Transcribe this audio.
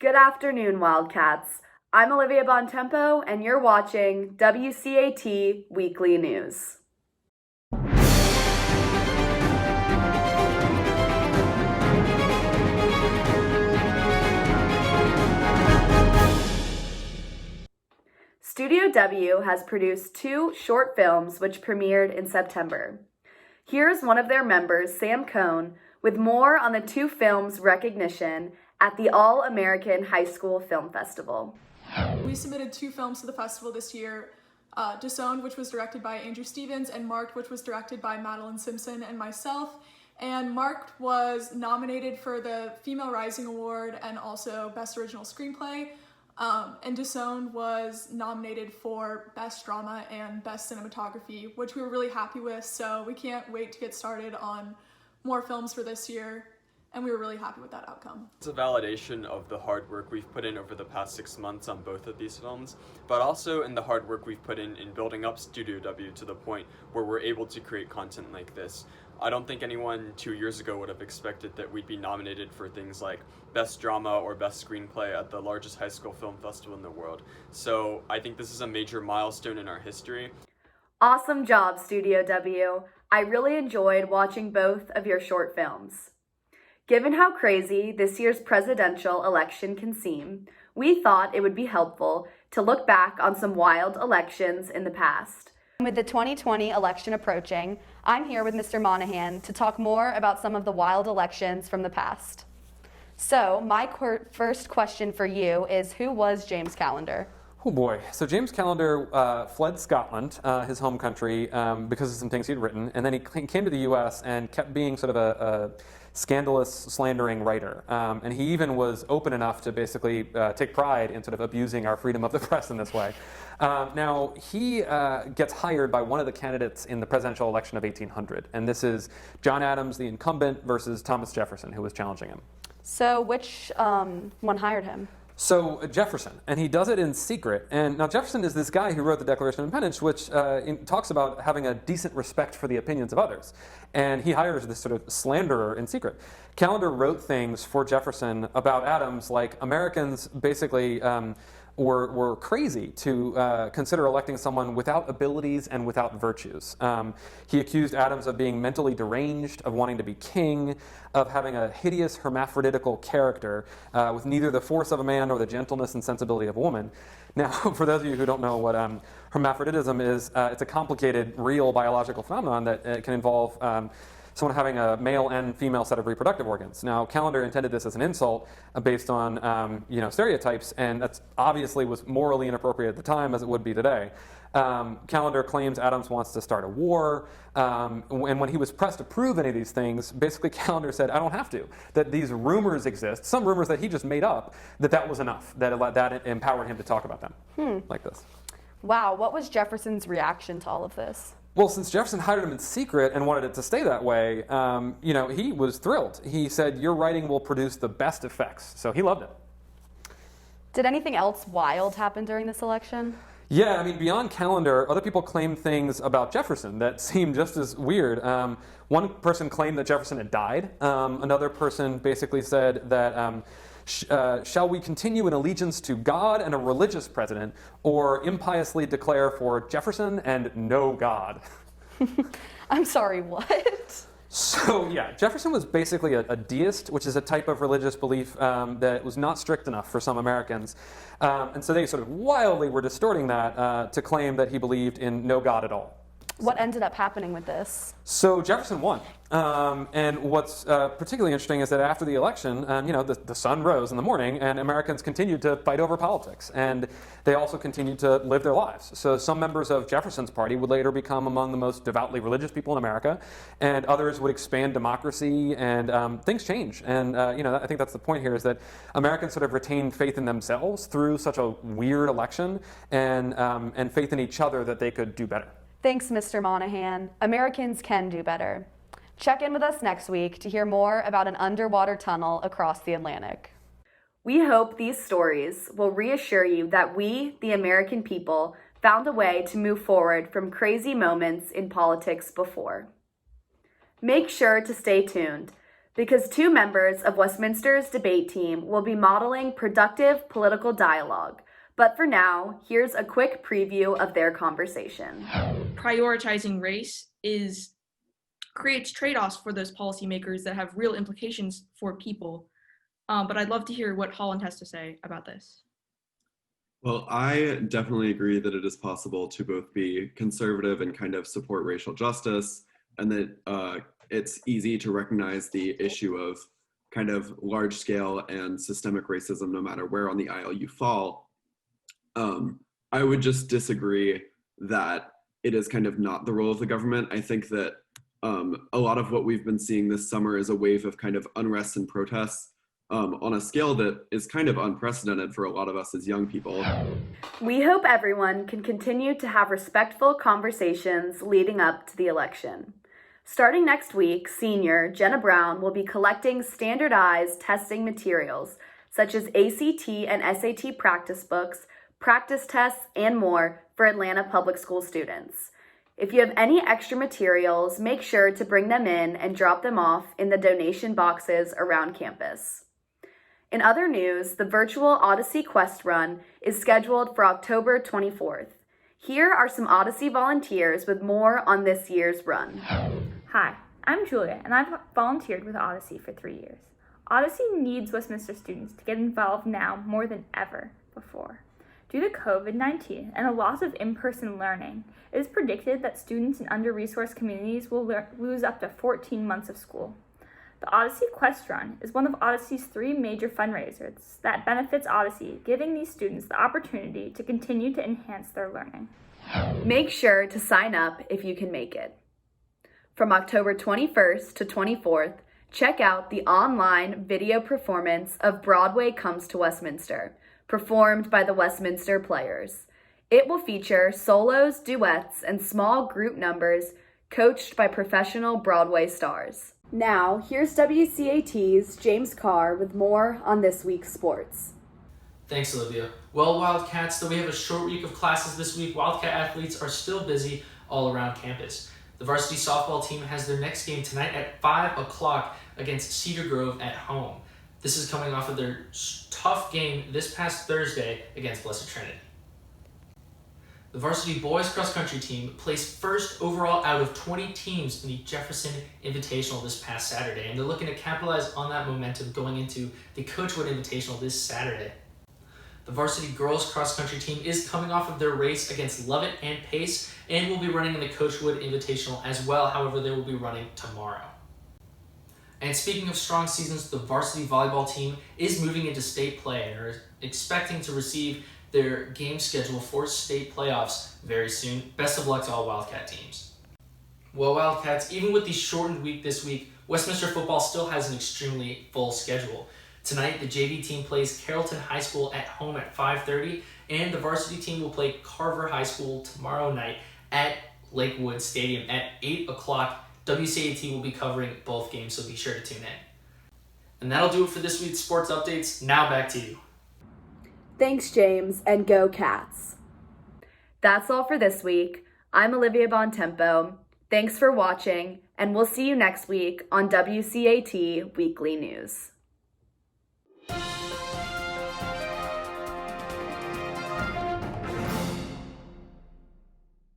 Good afternoon, Wildcats. I'm Olivia Bontempo, and you're watching WCAT Weekly News. Studio W has produced 2 short films which premiered in September. Here's one of their members, Sam Cohn, with more on the 2 films' recognition at the All-American High School Film Festival. We submitted 2 films to the festival this year, Disowned, which was directed by Andrew Stevens, and Marked, which was directed by Madeline Simpson and myself. And Marked was nominated for the Female Rising Award and also Best Original Screenplay. And Disowned was nominated for Best Drama and Best Cinematography, which we were really happy with, so we can't wait to get started on more films for this year. And we were really happy with that outcome. It's a validation of the hard work we've put in over the past 6 months on both of these films, but also in the hard work we've put in building up Studio W to the point where we're able to create content like this. I don't think anyone 2 years ago would have expected that we'd be nominated for things like Best Drama or Best Screenplay at the largest high school film festival in the world. So I think this is a major milestone in our history. Awesome job, Studio W. I really enjoyed watching both of your short films. Given how crazy this year's presidential election can seem, we thought it would be helpful to look back on some wild elections in the past. With the 2020 election approaching, I'm here with Mr. Monahan to talk more about some of the wild elections from the past. So, my first question for you is, who was James Callender? Oh boy. So James Callender fled Scotland, his home country, because of some things he'd written, and then he came to the U.S. and kept being sort of a scandalous, slandering writer. And he even was open enough to basically take pride in sort of abusing our freedom of the press in this way. Now, he gets hired by one of the candidates in the presidential election of 1800, and this is John Adams, the incumbent, versus Thomas Jefferson, who was challenging him. So, which one hired him? So Jefferson, and he does it in secret. And now Jefferson is this guy who wrote the Declaration of Independence, which talks about having a decent respect for the opinions of others. And he hires this sort of slanderer in secret. Callender wrote things for Jefferson about Adams, like Americans basically were crazy to consider electing someone without abilities and without virtues. He accused Adams of being mentally deranged, of wanting to be king, of having a hideous hermaphroditical character with neither the force of a man nor the gentleness and sensibility of a woman. Now, for those of you who don't know what hermaphroditism is, it's a complicated, real biological phenomenon that can involve someone having a male and female set of reproductive organs. Now, Callender intended this as an insult based on stereotypes, and that obviously was morally inappropriate at the time, as it would be today. Callender claims Adams wants to start a war, and when he was pressed to prove any of these things, basically Callender said, I don't have to, that these rumors exist, some rumors that he just made up, that was enough, that empowered him to talk about them like this. Wow, what was Jefferson's reaction to all of this? Well, since Jefferson hired him in secret and wanted it to stay that way, he was thrilled. He said, your writing will produce the best effects. So he loved it. Did anything else wild happen during this election? Yeah, I mean, beyond Callender, other people claimed things about Jefferson that seemed just as weird. One person claimed that Jefferson had died. Another person basically said that shall we continue in allegiance to God and a religious president, or impiously declare for Jefferson and no God? I'm sorry, what? So yeah, Jefferson was basically a deist, which is a type of religious belief that was not strict enough for some Americans. And so they sort of wildly were distorting that to claim that he believed in no God at all. What ended up happening with this? So Jefferson won. And what's particularly interesting is that after the election, the sun rose in the morning and Americans continued to fight over politics. And they also continued to live their lives. So some members of Jefferson's party would later become among the most devoutly religious people in America. And others would expand democracy, and things change. And I think that's the point here, is that Americans sort of retained faith in themselves through such a weird election, and faith in each other that they could do better. Thanks, Mr. Monahan. Americans can do better. Check in with us next week to hear more about an underwater tunnel across the Atlantic. We hope these stories will reassure you that we, the American people, found a way to move forward from crazy moments in politics before. Make sure to stay tuned. because two members of Westminster's debate team will be modeling productive political dialogue. But for now, here's a quick preview of their conversation. Prioritizing race creates trade-offs for those policymakers that have real implications for people. But I'd love to hear what Holland has to say about this. Well, I definitely agree that it is possible to both be conservative and kind of support racial justice, and that it's easy to recognize the issue of kind of large-scale and systemic racism no matter where on the aisle you fall. I would just disagree that it is kind of not the role of the government. I think that a lot of what we've been seeing this summer is a wave of kind of unrest and protests on a scale that is kind of unprecedented for a lot of us as young people. We hope everyone can continue to have respectful conversations leading up to the election. Starting next week, senior Jenna Brown will be collecting standardized testing materials such as ACT and SAT practice books, practice tests, and more for Atlanta public school students. If you have any extra materials, make sure to bring them in and drop them off in the donation boxes around campus. In other news, the virtual Odyssey Quest Run is scheduled for October 24th. Here are some Odyssey volunteers with more on this year's run. Hi, I'm Julia, and I've volunteered with Odyssey for 3 years. Odyssey needs Westminster students to get involved now more than ever before. Due to COVID-19 and a loss of in-person learning, it is predicted that students in under-resourced communities will lose up to 14 months of school. The Odyssey Quest Run is one of Odyssey's 3 major fundraisers that benefits Odyssey, giving these students the opportunity to continue to enhance their learning. Make sure to sign up if you can make it. From October 21st to 24th, check out the online video performance of Broadway Comes to Westminster, performed by the Westminster Players. It will feature solos, duets, and small group numbers coached by professional Broadway stars. Now, here's WCAT's James Carr with more on this week's sports. Thanks, Olivia. Well, Wildcats, though we have a short week of classes this week, Wildcat athletes are still busy all around campus. The varsity softball team has their next game tonight at 5 o'clock against Cedar Grove at home. This is coming off of their tough game this past Thursday against Blessed Trinity. The varsity boys cross country team placed first overall out of 20 teams in the Jefferson Invitational this past Saturday, and they're looking to capitalize on that momentum going into the Coachwood Invitational this Saturday. The varsity girls cross country team is coming off of their race against Lovett and Pace and will be running in the Coachwood Invitational as well. However, they will be running tomorrow. And speaking of strong seasons, the varsity volleyball team is moving into state play and are expecting to receive their game schedule for state playoffs very soon. Best of luck to all Wildcat teams. Well, Wildcats, even with the shortened week this week, Westminster football still has an extremely full schedule. Tonight, the JV team plays Carrollton High School at home at 5:30, and the varsity team will play Carver High School tomorrow night at Lakewood Stadium at 8 o'clock. WCAT will be covering both games, so be sure to tune in. And that'll do it for this week's sports updates. Now back to you. Thanks, James, and go Cats. That's all for this week. I'm Olivia Bontempo. Thanks for watching, and we'll see you next week on WCAT Weekly News.